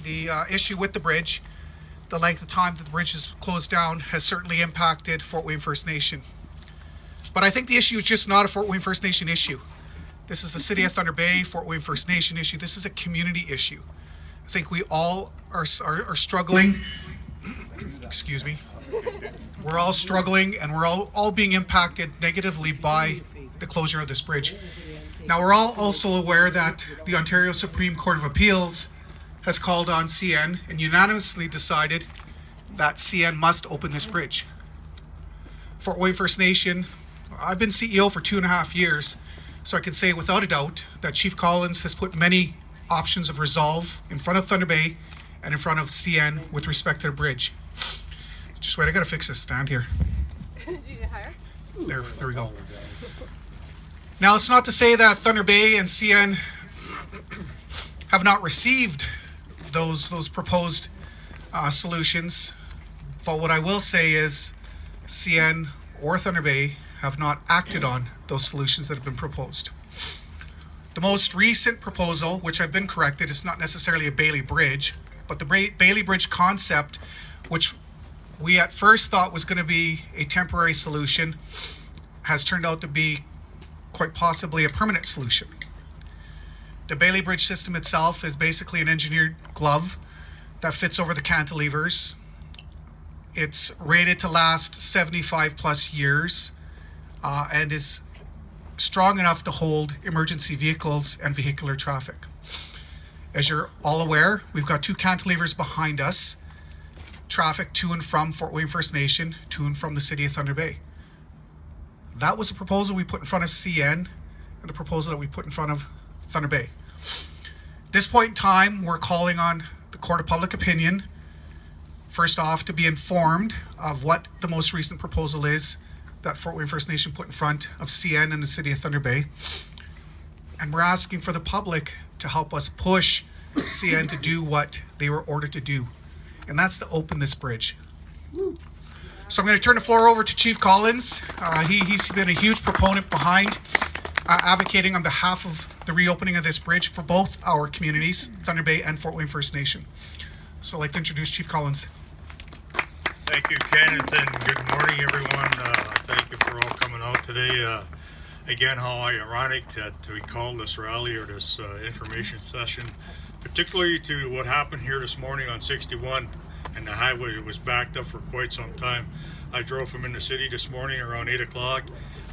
the issue with the bridge, the length of time that the bridge is closed down, has certainly impacted Fort Wayne First Nation. But I think the issue is just not a Fort Wayne First Nation issue. This is a City of Thunder Bay, Fort Wayne First Nation issue. This is a community issue. I think we all are struggling. Excuse me. We're all struggling, and we're all being impacted negatively by the closure of this bridge. Now, we're all also aware that the Ontario Supreme Court of Appeals has called on CN and unanimously decided that CN must open this bridge. Fort Wayne First Nation, I've been CEO for 2.5 years, so I can say without a doubt that Chief Collins has put many options of resolve in front of Thunder Bay and in front of CN with respect to the bridge. Just wait, I gotta fix this stand here. Did you get higher? There we go. Now, it's not to say that Thunder Bay and CN have not received those proposed solutions, but what I will say is CN or Thunder Bay have not acted on those solutions that have been proposed. The most recent proposal, which I've been corrected, is not necessarily a Bailey Bridge, but the Bailey Bridge concept, which we at first thought was going to be a temporary solution, has turned out to be quite possibly a permanent solution. The Bailey Bridge system itself is basically an engineered glove that fits over the cantilevers. It's rated to last 75 plus years and is strong enough to hold emergency vehicles and vehicular traffic. As you're all aware, we've got 2 cantilevers behind us, traffic to and from Fort Wayne First Nation, to and from the City of Thunder Bay. That was a proposal we put in front of CN and a proposal that we put in front of Thunder Bay. At this point in time, we're calling on the Court of Public Opinion, first off, to be informed of what the most recent proposal is that Fort Wayne First Nation put in front of CN and the City of Thunder Bay. And we're asking for the public to help us push CN to do what they were ordered to do, and that's to open this bridge. So I'm going to turn the floor over to Chief Collins. He's been a huge proponent behind advocating on behalf of the reopening of this bridge for both our communities, Thunder Bay and Fort Wayne First Nation. So I'd like to introduce Chief Collins. Thank you, Kenneth, and good morning, everyone. Thank you for all coming out today. Again, how ironic that we called this rally or this information session, particularly to what happened here this morning on 61, and the highway was backed up for quite some time. I drove from in the city this morning around 8 o'clock,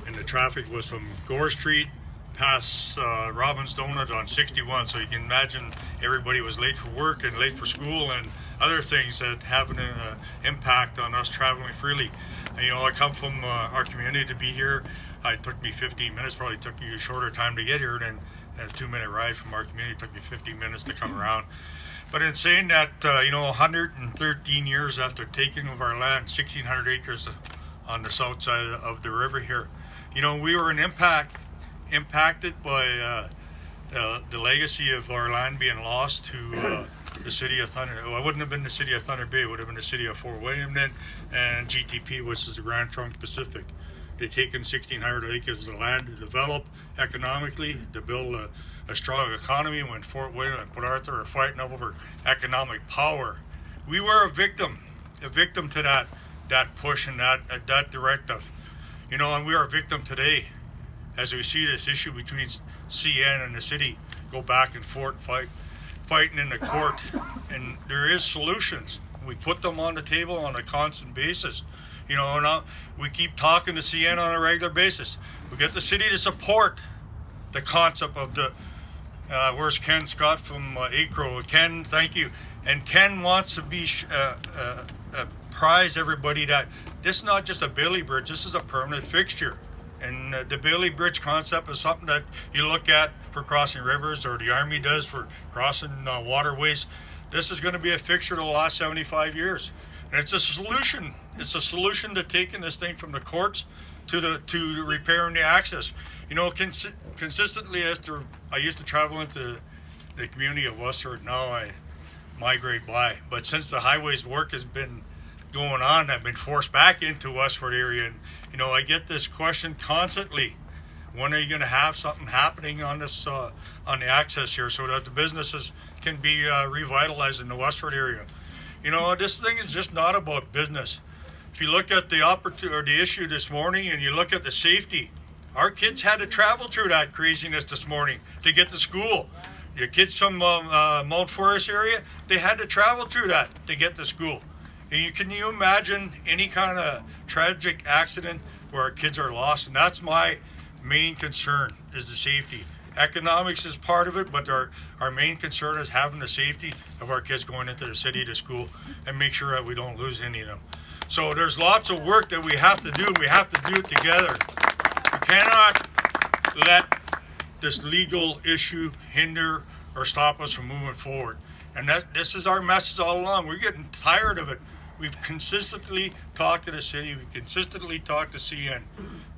and the traffic was from Gore Street past Robbins Donut on 61, so you can imagine everybody was late for work and late for school and other things that have an impact on us traveling freely. And, you know, I come from our community to be here. It took me 15 minutes, probably took you a shorter time to get here than a 2-minute ride from our community. It took me 15 minutes to come around. But in saying that, 113 years after taking of our land, 1,600 acres on the south side of the river here, you know, we were impacted by the legacy of our land being lost to the City of Thunder. Well, it wouldn't have been the City of Thunder Bay, it would have been the City of Fort William then, and GTP, which is the Grand Trunk Pacific. They've taken 1,600 acres of land to develop economically, to build a strong economy. When Fort William and Port Arthur are fighting over economic power, we were a victim to that push and that directive. You know, and we are a victim today as we see this issue between CN and the city go back and forth, fighting in the court. And there is solutions. We put them on the table on a constant basis. You know, and we keep talking to CN on a regular basis. We get the city to support the concept of the, where's Ken Scott from ACRO? Ken, thank you. And Ken wants to be apprise everybody that this is not just a Bailey Bridge, this is a permanent fixture. And the Bailey Bridge concept is something that you look at for crossing rivers, or the Army does for crossing waterways. This is going to be a fixture to the last 75 years. And it's a solution. It's a solution to taking this thing from the courts to repairing the access. You know, consistently, I used to travel into the community of Westford. Now I migrate by. But since the highways work has been going on, I've been forced back into Westford area. And, you know, I get this question constantly. When are you going to have something happening on this, on the access here, so that the businesses can be revitalized in the Westford area. You know, this thing is just not about business. If you look at the the issue this morning and you look at the safety, our kids had to travel through that craziness this morning to get to school. Your kids from Mount Forest area, they had to travel through that to get to school. And can you imagine any kind of tragic accident where our kids are lost? And that's my main concern, is the safety. Economics is part of it, but our main concern is having the safety of our kids going into the city to school and make sure that we don't lose any of them. So there's lots of work that we have to do. We have to do it together. We cannot let this legal issue hinder or stop us from moving forward. And this is our message all along. We're getting tired of it. We've consistently talked to the city. We've consistently talked to CN.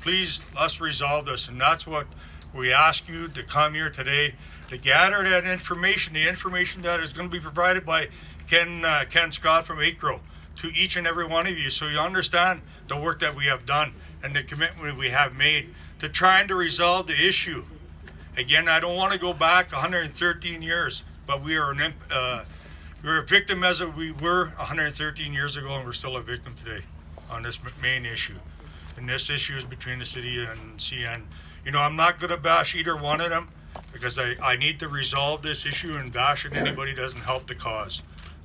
Please, let's resolve this. And that's what we ask you to come here today to gather that information, the information that is going to be provided by Ken Scott from ACRO to each and every one of you, so you understand the work that we have done and the commitment we have made to trying to resolve the issue. Again, I don't want to go back 113 years, but we are we're a victim as we were 113 years ago, and we're still a victim today on this main issue. And this issue is between the city and CN. You know, I'm not going to bash either one of them because I need to resolve this issue, and bashing anybody doesn't help the cause.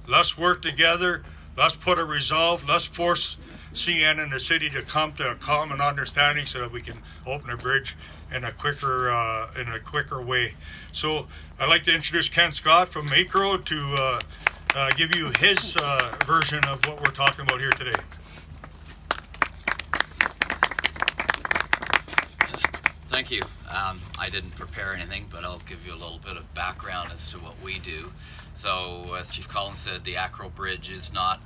Let's work together. Let's put a resolve. Let's force CN and the city to come to a common understanding so that we can open a bridge in a quicker way. So I'd like to introduce Ken Scott from ACRO to give you his version of what we're talking about here today. Thank you. I didn't prepare anything, but I'll give you a little bit of background as to what we do. So, as Chief Collins said, the Acro Bridge is not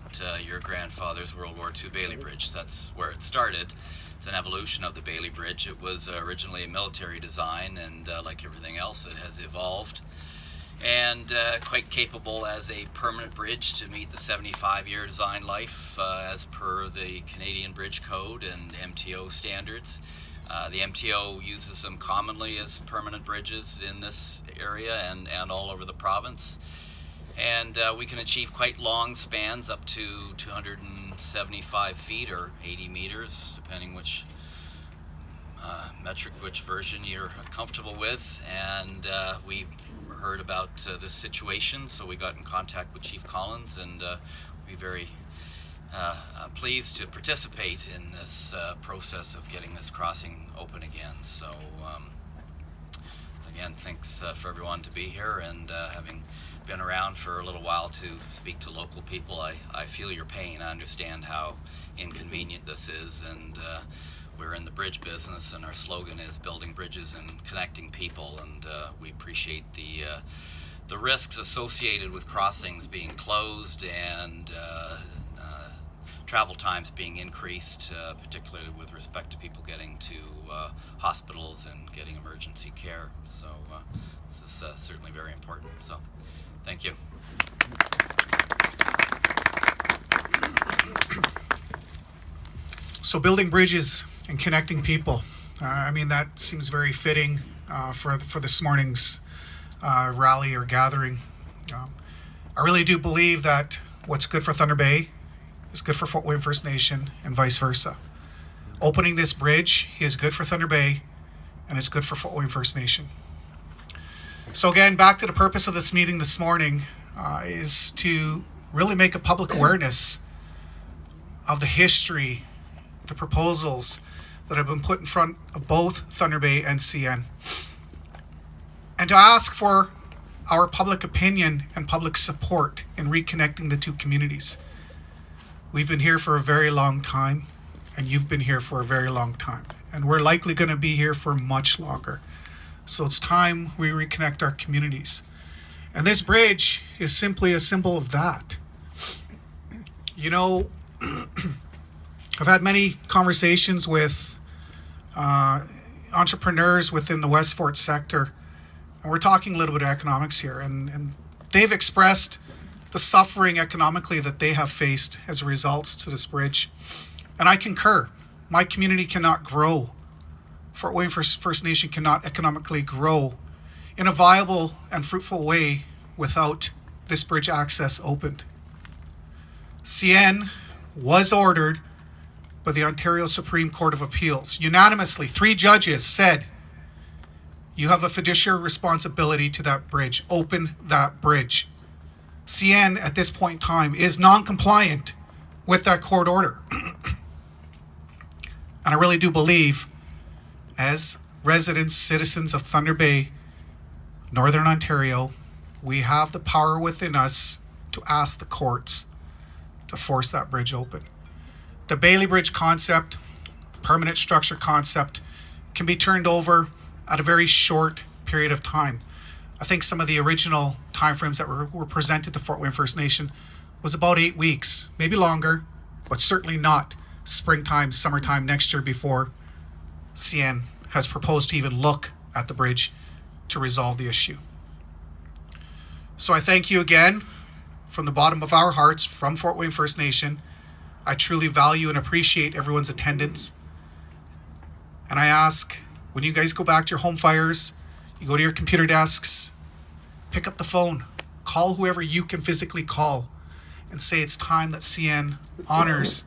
your grandfather's World War II Bailey Bridge. That's where it started. It's an evolution of the Bailey Bridge. It was originally a military design, and like everything else, it has evolved. And quite capable as a permanent bridge to meet the 75-year design life as per the Canadian Bridge Code and MTO standards. The MTO uses them commonly as permanent bridges in this area and all over the province. And we can achieve quite long spans, up to 275 feet or 80 meters, depending which which version you're comfortable with. And we heard about this situation, so we got in contact with Chief Collins, and we very pleased to participate in this process of getting this crossing open again. So again, thanks for everyone to be here, and having been around for a little while to speak to local people, I feel your pain. I understand how inconvenient this is, and we're in the bridge business, and our slogan is building bridges and connecting people, and we appreciate the risks associated with crossings being closed and travel times being increased, particularly with respect to people getting to hospitals and getting emergency care. So this is certainly very important. So thank you. So building bridges and connecting people. I mean, that seems very fitting for this morning's rally or gathering. I really do believe that what's good for Thunder Bay is good for Fort William First Nation and vice versa. Opening this bridge is good for Thunder Bay, and it's good for Fort William First Nation. So again, back to the purpose of this meeting this morning is to really make a public awareness of the history, the proposals that have been put in front of both Thunder Bay and CN, and to ask for our public opinion and public support in reconnecting the two communities. We've been here for a very long time, and you've been here for a very long time, and we're likely going to be here for much longer. So it's time we reconnect our communities. And this bridge is simply a symbol of that. You know, I've had many conversations with entrepreneurs within the West Fort sector, and we're talking a little bit of economics here, and they've expressed the suffering economically that they have faced as a result to this bridge. And I concur. My community cannot grow. Fort William First Nation cannot economically grow in a viable and fruitful way without this bridge access opened. CN was ordered by the Ontario Supreme Court of Appeals. Unanimously, 3 judges said, you have a fiduciary responsibility to that bridge. Open that bridge. CN at this point in time is non-compliant with that court order. And I really do believe, as residents, citizens of Thunder Bay, Northern Ontario, we have the power within us to ask the courts to force that bridge open. The Bailey Bridge concept, permanent structure concept, can be turned over at a very short period of time. I think some of the original timeframes that were presented to Fort Wayne First Nation was about 8 weeks, maybe longer, but certainly not springtime, summertime next year before CN has proposed to even look at the bridge to resolve the issue. So I thank you again from the bottom of our hearts from Fort Wayne First Nation. I truly value and appreciate everyone's attendance. And I ask, when you guys go back to your home fires, you go to your computer desks, pick up the phone, call whoever you can physically call, and say it's time that CN honors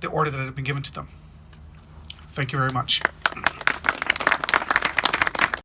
the order that had been given to them. Thank you very much.